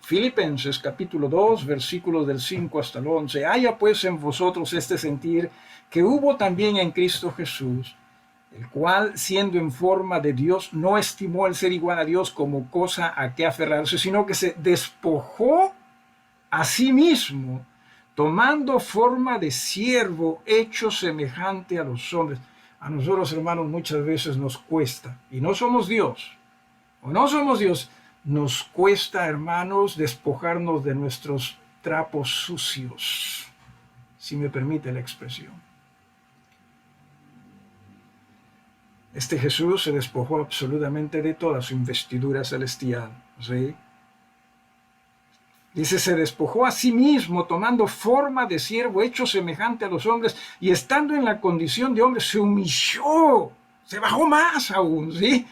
Filipenses capítulo 2, versículos del 5 hasta el 11. Haya pues en vosotros este sentir que hubo también en Cristo Jesús, el cual, siendo en forma de Dios, no estimó el ser igual a Dios como cosa a que aferrarse, sino que se despojó a sí mismo, tomando forma de siervo, hecho semejante a los hombres. A nosotros, hermanos, muchas veces nos cuesta, y no somos Dios, nos cuesta, hermanos, despojarnos de nuestros trapos sucios, si me permite la expresión. Este Jesús se despojó absolutamente de toda su investidura celestial, ¿sí? Dice, se despojó a sí mismo, tomando forma de siervo, hecho semejante a los hombres, y estando en la condición de hombre, se humilló, se bajó más aún, ¿sí?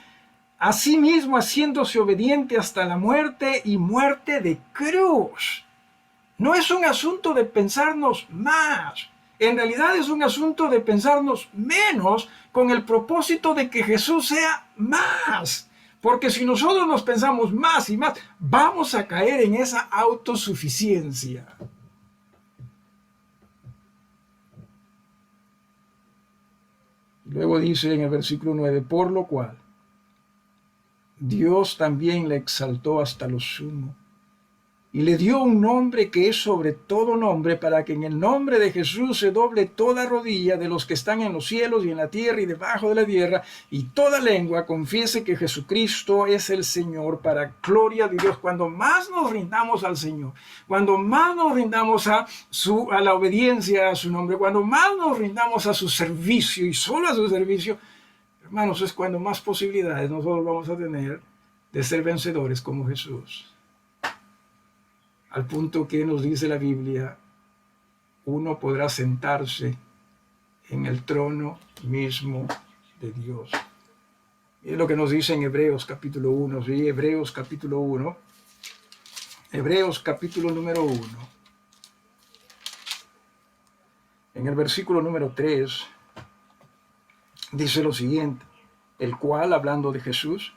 A sí mismo haciéndose obediente hasta la muerte y muerte de cruz. No es un asunto de pensarnos más, en realidad es un asunto de pensarnos menos con el propósito de que Jesús sea más. Porque si nosotros nos pensamos más y más, vamos a caer en esa autosuficiencia. Luego dice en el versículo 9, por lo cual Dios también le exaltó hasta lo sumo y le dio un nombre que es sobre todo nombre, para que en el nombre de Jesús se doble toda rodilla de los que están en los cielos y en la tierra y debajo de la tierra, y toda lengua confiese que Jesucristo es el Señor, para gloria de Dios. Cuando más nos rindamos al Señor, cuando más nos rindamos a la obediencia a su nombre, cuando más nos rindamos a su servicio y solo a su servicio, hermanos, es cuando más posibilidades nosotros vamos a tener de ser vencedores como Jesús. al punto que nos dice la Biblia, uno podrá sentarse en el trono mismo de Dios. Y es lo que nos dice en Hebreos capítulo 1, ¿sí? Hebreos capítulo 1, Hebreos capítulo número 1, en el versículo número 3, dice lo siguiente, el cual, hablando de Jesús,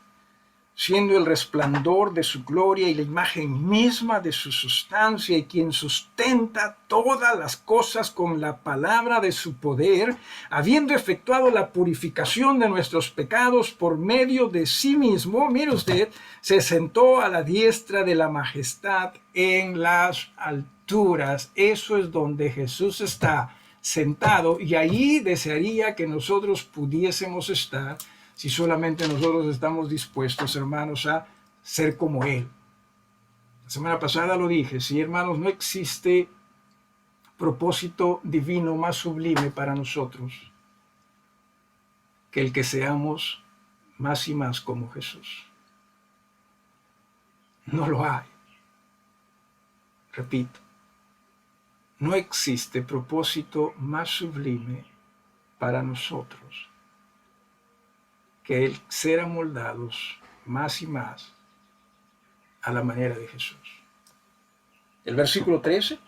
siendo el resplandor de su gloria y la imagen misma de su sustancia, y quien sustenta todas las cosas con la palabra de su poder, habiendo efectuado la purificación de nuestros pecados por medio de sí mismo, mire usted, se sentó a la diestra de la majestad en las alturas. Eso es donde Jesús está sentado, y ahí desearía que nosotros pudiésemos estar, si solamente nosotros estamos dispuestos, hermanos, a ser como Él. La semana pasada lo dije, sí, hermanos, no existe propósito divino más sublime para nosotros que el que seamos más y más como Jesús. No lo hay. Repito, no existe propósito más sublime para nosotros que el ser amoldados más y más a la manera de Jesús. El versículo 13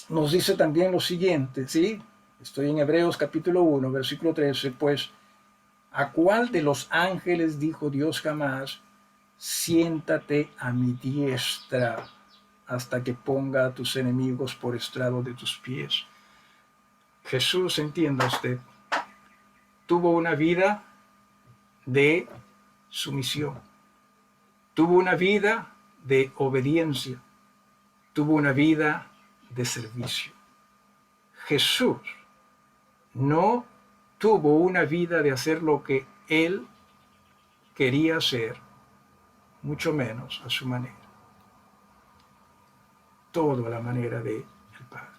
nos dice también lo siguiente, ¿sí? Estoy en Hebreos capítulo 1, versículo 13, pues, ¿a cuál de los ángeles dijo Dios jamás, siéntate a mi diestra hasta que ponga a tus enemigos por estrado de tus pies? Jesús, entienda usted, tuvo una vida de sumisión, tuvo una vida de obediencia, tuvo una vida de servicio. Jesús no tuvo una vida de hacer lo que él quería hacer, mucho menos a su manera. Todo a la manera del Padre.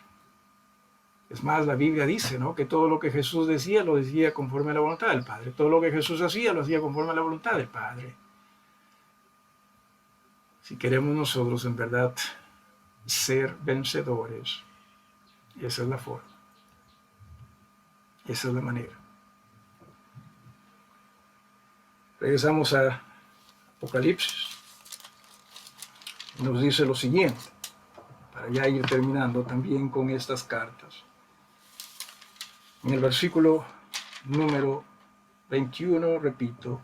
Es más, la Biblia dice, ¿no?, que todo lo que Jesús decía, lo decía conforme a la voluntad del Padre. Todo lo que Jesús hacía, lo hacía conforme a la voluntad del Padre. Si queremos nosotros en verdad ser vencedores, esa es la forma. Esa es la manera. Regresamos a Apocalipsis. Nos dice lo siguiente, para ya ir terminando también con estas cartas. En el versículo número 21, repito,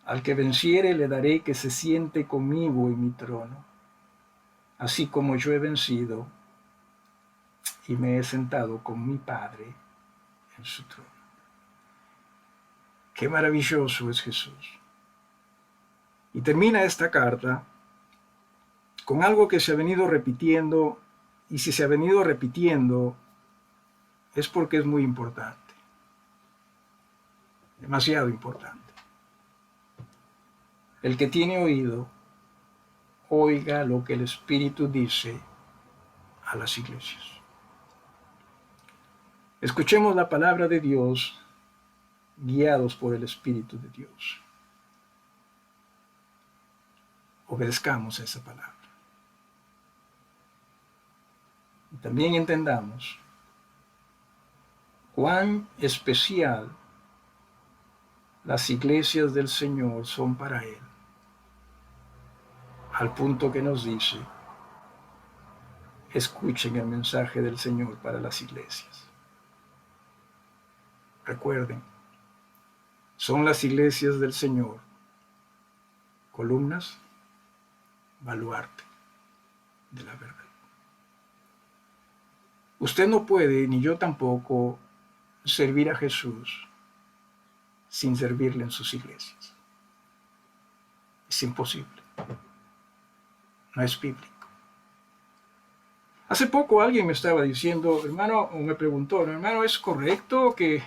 al que venciere le daré que se siente conmigo en mi trono, así como yo he vencido y me he sentado con mi Padre en su trono. Qué maravilloso es Jesús. Y termina esta carta con algo que se ha venido repitiendo, y si se ha venido repitiendo es porque es muy importante, demasiado importante. El que tiene oído, oiga lo que el Espíritu dice a las iglesias. Escuchemos la palabra de Dios, guiados por el Espíritu de Dios. Obedezcamos a esa palabra. Y también entendamos cuán especial las iglesias del Señor son para Él, al punto que nos dice, escuchen el mensaje del Señor para las iglesias. Recuerden, son las iglesias del Señor, columnas, baluarte de la verdad. Usted no puede, ni yo tampoco, servir a Jesús sin servirle en sus iglesias. Es imposible. No es bíblico. Hace poco alguien me estaba diciendo, hermano, o me preguntó, hermano, ¿es correcto que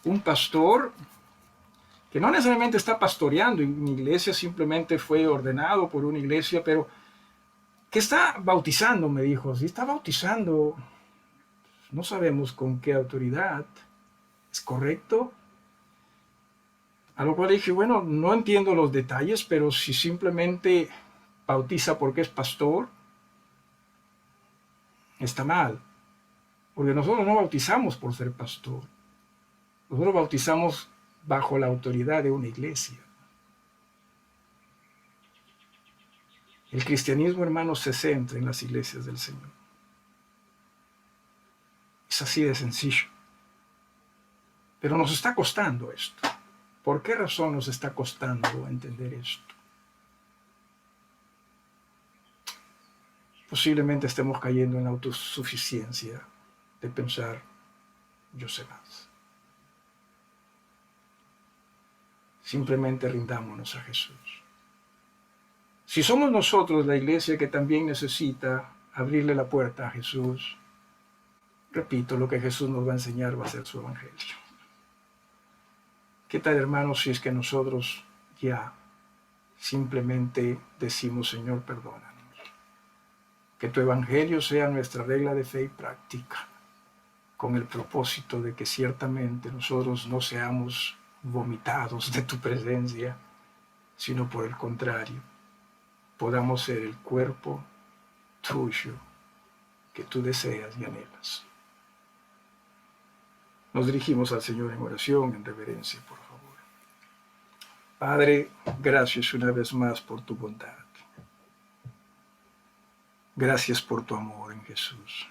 un pastor, que no necesariamente está pastoreando en una iglesia, simplemente fue ordenado por una iglesia, pero que está bautizando, me dijo, si está bautizando, no sabemos con qué autoridad, ¿es correcto? A lo cual dije, bueno, no entiendo los detalles, pero si simplemente bautiza porque es pastor, está mal. Porque nosotros no bautizamos por ser pastor. Nosotros bautizamos bajo la autoridad de una iglesia. El cristianismo, hermanos, se centra en las iglesias del Señor. Es así de sencillo. Pero nos está costando esto. ¿Por qué razón nos está costando entender esto? Posiblemente estemos cayendo en la autosuficiencia de pensar, yo sé más. Simplemente rindámonos a Jesús. Si somos nosotros la iglesia que también necesita abrirle la puerta a Jesús, repito, lo que Jesús nos va a enseñar va a ser su evangelio. ¿Qué tal, hermanos, si es que nosotros ya simplemente decimos, Señor, perdónanos? Que tu evangelio sea nuestra regla de fe y práctica, con el propósito de que ciertamente nosotros no seamos vomitados de tu presencia, sino por el contrario, podamos ser el cuerpo tuyo que tú deseas y anhelas. Nos dirigimos al Señor en oración, en reverencia, por favor. Padre, gracias una vez más por tu bondad. Gracias por tu amor en Jesús.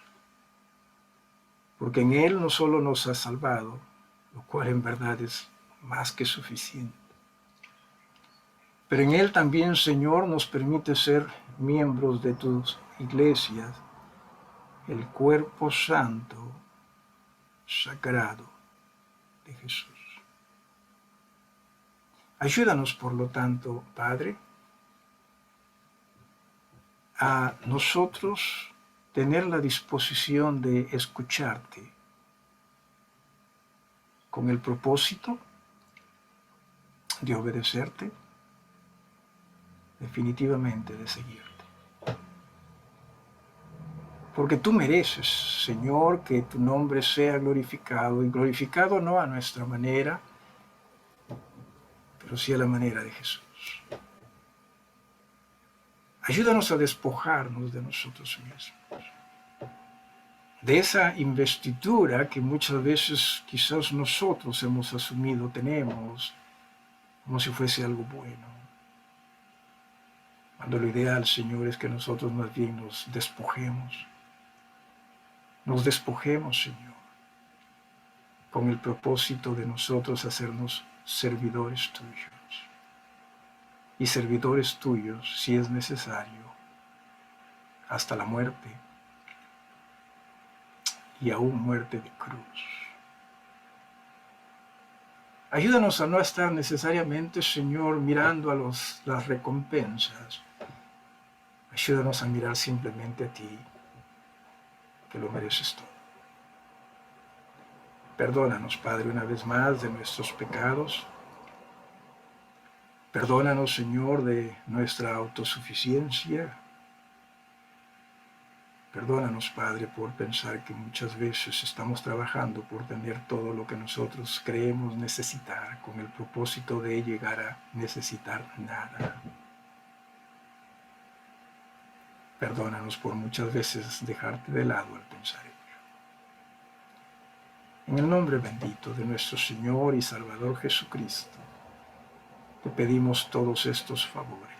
Porque en Él no solo nos has salvado, lo cual en verdad es más que suficiente, pero en Él también, Señor, nos permite ser miembros de tus iglesias, el cuerpo santo, sagrado de Jesús. Ayúdanos, por lo tanto, Padre, a nosotros tener la disposición de escucharte con el propósito de obedecerte, definitivamente de seguirte. Porque tú mereces, Señor, que tu nombre sea glorificado, y glorificado no a nuestra manera, pero sí a la manera de Jesús. Ayúdanos a despojarnos de nosotros mismos, de esa investidura que muchas veces quizás nosotros hemos asumido, tenemos, como si fuese algo bueno. Cuando lo ideal, Señor, es que nosotros más bien nos despojemos, Señor, con el propósito de nosotros hacernos servidores tuyos. Y servidores tuyos, si es necesario, hasta la muerte, y aún muerte de cruz. Ayúdanos a no estar necesariamente, Señor, mirando a las recompensas. Ayúdanos a mirar simplemente a ti, que lo mereces todo. Perdónanos, Padre, una vez más de nuestros pecados. Perdónanos, Señor, de nuestra autosuficiencia. Perdónanos, Padre, por pensar que muchas veces estamos trabajando por tener todo lo que nosotros creemos necesitar, con el propósito de llegar a necesitar nada. Perdónanos por muchas veces dejarte de lado al pensar ello. En el nombre bendito de nuestro Señor y Salvador Jesucristo, te pedimos todos estos favores.